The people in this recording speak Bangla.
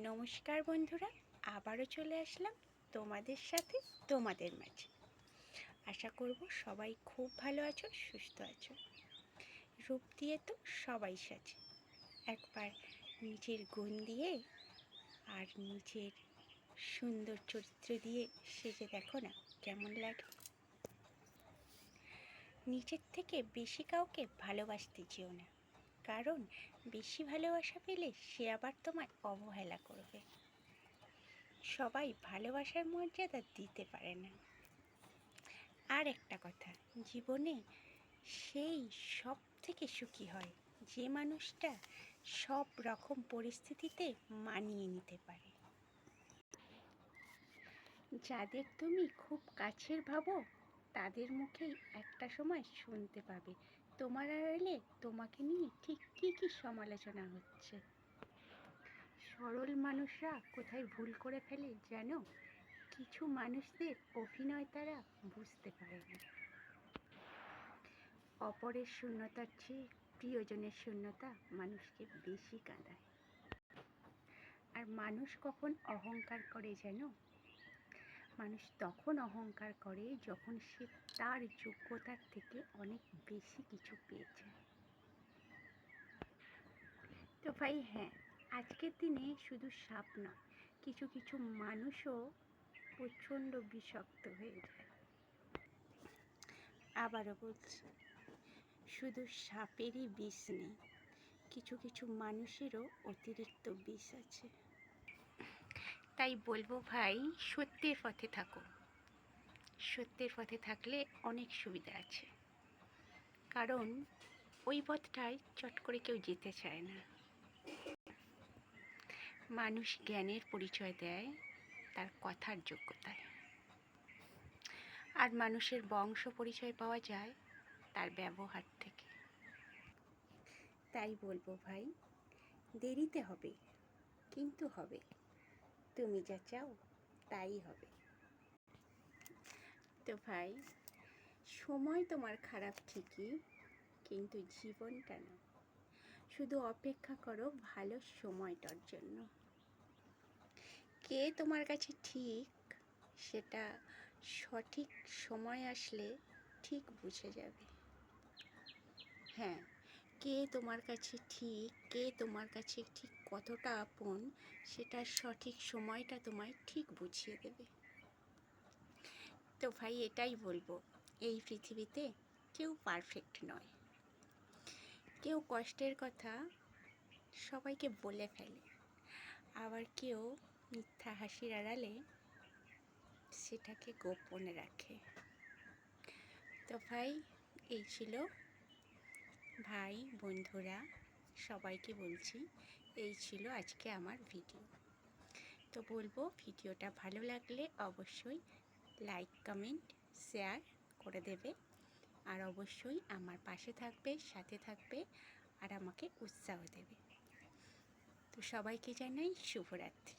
নমস্কার বন্ধুরা, আবারও চলে আসলাম তোমাদের সাথে তোমাদের মাঝে। আশা করব সবাই খুব ভালো আছো, সুস্থ আছো। রূপ দিয়ে তো সবাই সাজে, একবার নিজের গুণ দিয়ে আর নিজের সুন্দর চরিত্র দিয়ে সেজে দেখো না কেমন লাগে। নিজের থেকে বেশি কাউকে ভালোবাসতে যেও না, কারণ বেশি ভালোবাসা পেলে সে আবার তোমায় অবহেলা করবে। সবাই ভালোবাসার মর্যাদা দিতে পারে না। আর একটা কথা, জীবনে সেই সব থেকে সুখী হয় যে মানুষটা সব রকম পরিস্থিতিতে মানিয়ে নিতে পারে। যাদের তুমি খুব কাছের ভাবো তাদের মুখেই একটা সময় শুনতে পাবে তোমার আড়ালে তোমাকে নিয়ে ঠিক কী কী সমালোচনা হচ্ছে। সরল মানুষরা কোথায় ভুল করে ফেলে জানো? কিছু মানুষদের অভিনয় তারা বুঝতে পারে না। অপরের শূন্যতার চেয়ে প্রিয়জনের শূন্যতা মানুষকে বেশি কাঁদায়। আর মানুষ কখন অহংকার করে জানো? মানুষ তখন অহংকার করে যখন সে তার যোগ্যতার থেকে অনেক বেশি কিছু পেয়েছে। তো ভাই হ্যাঁ, আজকের দিনে শুধু সাপ নয়, কিছু কিছু মানুষও প্রচণ্ড বিষাক্ত হয়ে যায়। আবারও বলছি, শুধু সাপেরই বিষ নেই, কিছু কিছু মানুষেরও অতিরিক্ত বিষ আছে। তাই বলবো ভাই, সত্যের পথে থাকো। সত্যের পথে থাকলে অনেক সুবিধা আছে, কারণ ওই পথটায় চট করে কেউ যেতে চায় না। মানুষ জ্ঞানের পরিচয় দেয় তার কথার যোগ্যতায়, আর মানুষের বংশ পরিচয় পাওয়া যায় তার ব্যবহার থেকে। তাই বলবো ভাই, দেরিতে হবে কিন্তু হবে, তুমি যা চাও তাই হবে। তো ভাই, সময় তোমার খারাপ ঠিকই, কিন্তু জীবনটা না। শুধু অপেক্ষা করো ভালো সময়টার জন্য। কে তোমার কাছে ঠিক সেটা সঠিক সময় আসলে ঠিক বুঝে যাবে। হ্যাঁ, কে তোমার কাছে ঠিক, কে তোমার কাছে ঠিক কতটা আপন, সেটা সঠিক সময়টা তোমায় ঠিক বুঝিয়ে দেবে। তো ভাই এটাই বলবো, এই পৃথিবীতে কেউ পারফেক্ট নয়। কেউ কষ্টের কথা সবাইকে বলে ফেলে, আবার কেউ মিথ্যা হাসির আড়ালে সেটাকে গোপনে রাখে। তো ভাই, এই ছিল ভাই বন্ধুরা সবাইকে বলছি, এই ছিল আজকে আমার ভিডিও। তো বলবো, ভিডিওটা ভালো লাগলে অবশ্যই লাইক, কমেন্ট, শেয়ার করে দেবে। আর অবশ্যই আমার পাশে থাকবে, সাথে থাকবে, আর আমাকে উৎসাহ দেবে। তো সবাইকে জানাই শুভরাত্রি।